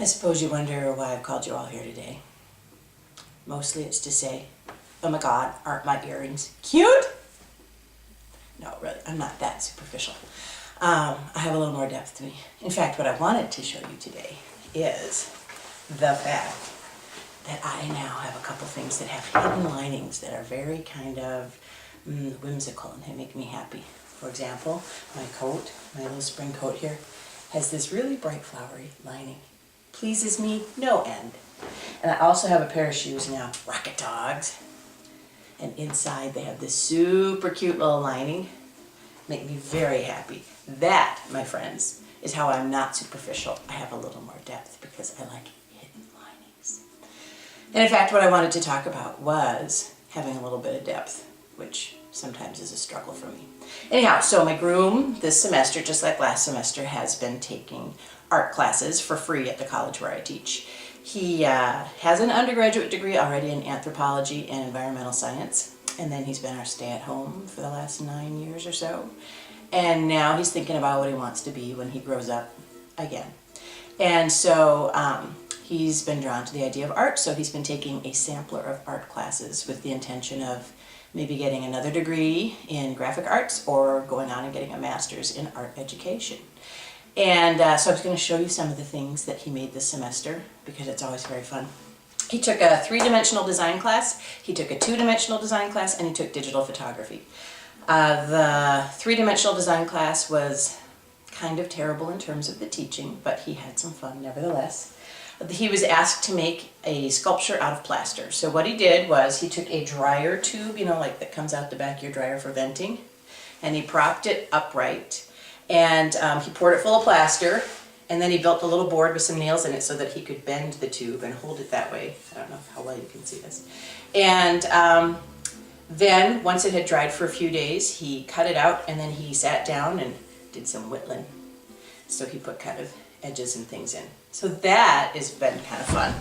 I suppose you wonder why I've called you all here today. Mostly it's to say, oh my God, aren't my earrings cute? No, really, I'm not that superficial. I have a little more depth to me. In fact, what I wanted to show you today is the fact that I now have a couple things that have hidden linings that are very kind of whimsical and they make me happy. For example, my coat, my little spring coat here, has this really bright flowery lining. Pleases me no end. And I also have a pair of shoes now, Rocket Dogs. And inside they have this super cute little lining. Make me very happy. That, my friends, is how I'm not superficial. I have a little more depth because I like hidden linings. And in fact, what I wanted to talk about was having a little bit of depth, which sometimes is a struggle for me. Anyhow, so my groom this semester, just like last semester, has been taking art classes for free at the college where I teach. He has an undergraduate degree already in anthropology and environmental science, and then he's been our stay-at-home for the last 9 years or so. And now he's thinking about what he wants to be when he grows up again. And so he's been drawn to the idea of art, so he's been taking a sampler of art classes with the intention of maybe getting another degree in graphic arts or going on and getting a master's in art education. And so I was going to show you some of the things that he made this semester because it's always very fun. He took a three-dimensional design class, he took a two-dimensional design class, and he took digital photography. The three-dimensional design class was kind of terrible in terms of the teaching, but he had some fun nevertheless. He was asked to make a sculpture out of plaster. So what he did was he took a dryer tube, you know, like that comes out the back of your dryer for venting, and he propped it upright, and he poured it full of plaster, and then he built a little board with some nails in it so that he could bend the tube and hold it that way. I don't know how well you can see this. And then, once it had dried for a few days, he cut it out, and then he sat down and did some whittling. So he put kind of edges and things in. So that has been kind of fun.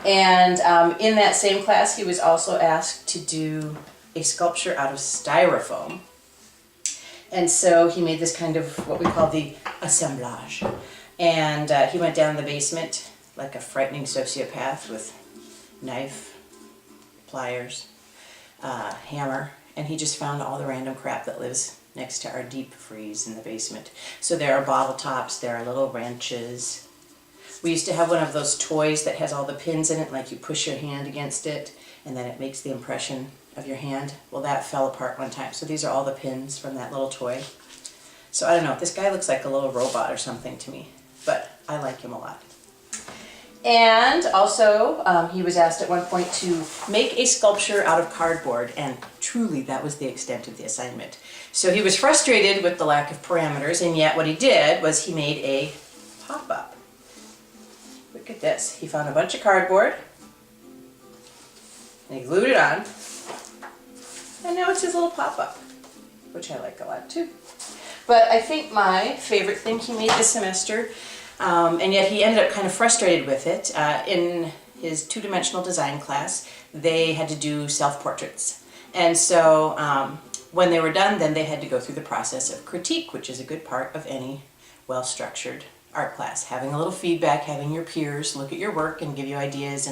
And in that same class, he was also asked to do a sculpture out of styrofoam. And so he made this kind of what we call the assemblage. And he went down in the basement like a frightening sociopath with knife, pliers, hammer, and he just found all the random crap that lives next to our deep freeze in the basement. So there are bottle tops, there are little wrenches. We used to have one of those toys that has all the pins in it, like you push your hand against it and then it makes the impression of your hand. Well, that fell apart one time. So these are all the pins from that little toy. So I don't know, this guy looks like a little robot or something to me, but I like him a lot. And also, he was asked at one point to make a sculpture out of cardboard, and truly that was the extent of the assignment. So he was frustrated with the lack of parameters, and yet what he did was he made a pop-up. Look at this. He found a bunch of cardboard, and he glued it on, and now it's his little pop-up, which I like a lot too. But I think my favorite thing he made this semester, and yet he ended up kind of frustrated with it, in his two-dimensional design class, they had to do self-portraits. And so when they were done, then they had to go through the process of critique, which is a good part of any well-structured art class. Having a little feedback, having your peers look at your work and give you ideas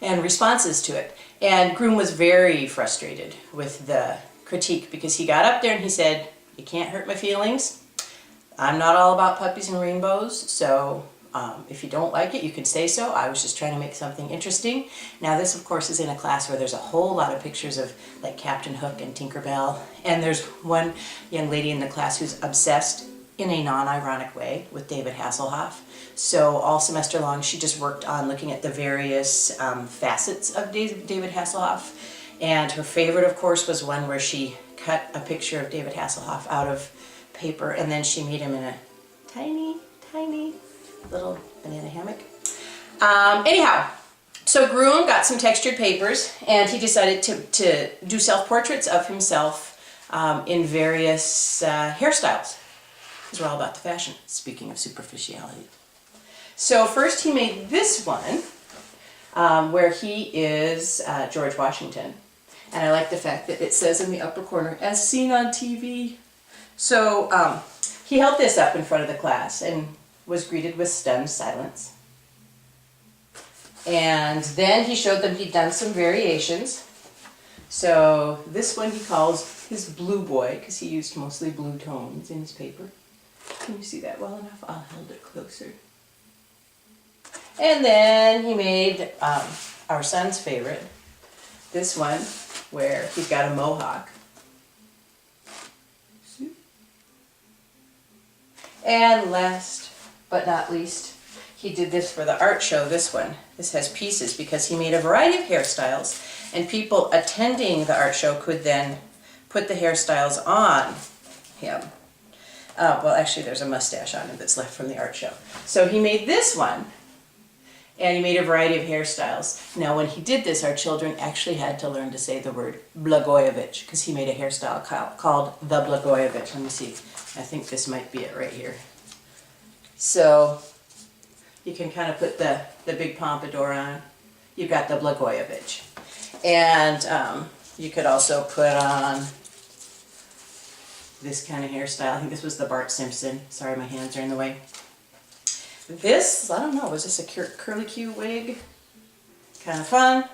and responses to it. And Groom was very frustrated with the critique because he got up there and he said, "You can't hurt my feelings. I'm not all about puppies and rainbows, so if you don't like it, you can say so. I was just trying to make something interesting." Now this, of course, is in a class where there's a whole lot of pictures of like Captain Hook and Tinkerbell, and there's one young lady in the class who's obsessed in a non-ironic way with David Hasselhoff. So all semester long she just worked on looking at the various facets of David Hasselhoff, and her favorite, of course, was one where she cut a picture of David Hasselhoff out of paper, and then she made him in a tiny, tiny little banana hammock. Anyhow, so Groom got some textured papers, and he decided to do self-portraits of himself in various hairstyles, because we're all about the fashion, speaking of superficiality. So first he made this one, where he is George Washington. And I like the fact that it says in the upper corner, "as seen on TV." So he held this up in front of the class and was greeted with stunned silence. And then he showed them he'd done some variations. So this one he calls his blue boy, because he used mostly blue tones in his paper. Can you see that well enough? I'll hold it closer. And then he made our son's favorite, this one, where he's got a mohawk. And last but not least, he did this for the art show, this one. This has pieces because he made a variety of hairstyles, and people attending the art show could then put the hairstyles on him. Well, actually, there's a mustache on him that's left from the art show. So he made this one, and he made a variety of hairstyles. Now, when he did this, our children actually had to learn to say the word Blagojevich, because he made a hairstyle called the Blagojevich. Let me see. I think this might be it right here. So you can kind of put the big pompadour on. You've got the Blagojevich. And you could also put on this kind of hairstyle. I think this was the Bart Simpson. Sorry, my hands are in the way. This, I don't know, was this a curly-Q wig? Kind of fun.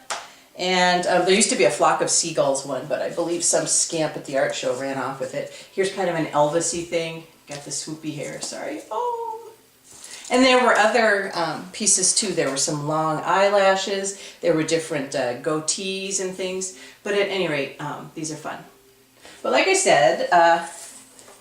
And there used to be a Flock of Seagulls one, but I believe some scamp at the art show ran off with it. Here's kind of an Elvis-y thing. Got the swoopy hair, sorry. Oh! And there were other pieces too. There were some long eyelashes. There were different goatees and things. But at any rate, these are fun. But like I said,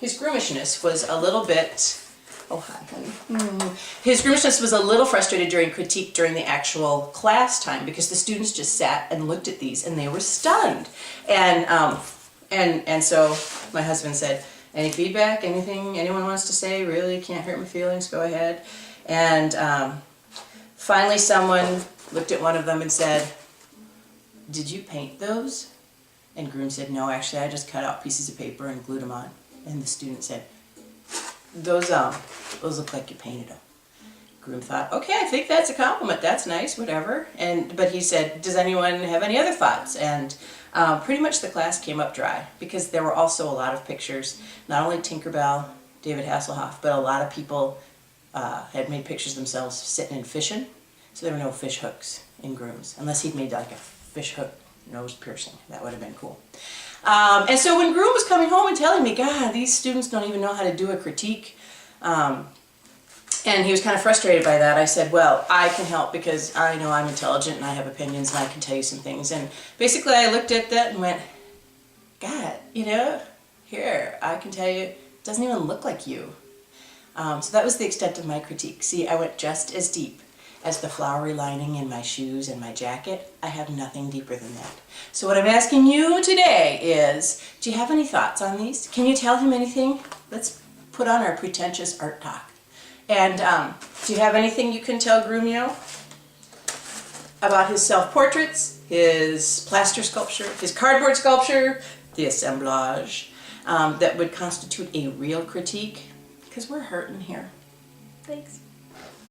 his groomishness was a little bit... Oh, hi, honey. His groomishness was a little frustrated during critique during the actual class time because the students just sat and looked at these and they were stunned. And so my husband said, any feedback, anything anyone wants to say, really can't hurt my feelings, go ahead. And finally someone looked at one of them and said, did you paint those? And Groom said, no, actually I just cut out pieces of paper and glued them on. And the student said, those look like you painted them. Groom thought, okay, I think that's a compliment. That's nice, whatever. But he said, does anyone have any other thoughts? And pretty much the class came up dry because there were also a lot of pictures, not only Tinkerbell, David Hasselhoff, but a lot of people had made pictures themselves sitting and fishing. So there were no fish hooks in Groom's, unless he'd made like a fish hook nose piercing. That would have been cool. And so when Groom was coming home and telling me, God, these students don't even know how to do a critique, and he was kind of frustrated by that, I said, well, I can help because I know I'm intelligent and I have opinions and I can tell you some things. And basically I looked at that and went, God, you know, here, I can tell you, it doesn't even look like you. So that was the extent of my critique. See, I went just as deep as the flowery lining in my shoes and my jacket. I have nothing deeper than that. So what I'm asking you today is, do you have any thoughts on these? Can you tell him anything? Let's put on our pretentious art talk. And do you have anything you can tell Grumio about his self-portraits, his plaster sculpture, his cardboard sculpture, the assemblage, that would constitute a real critique? Because we're hurting here. Thanks.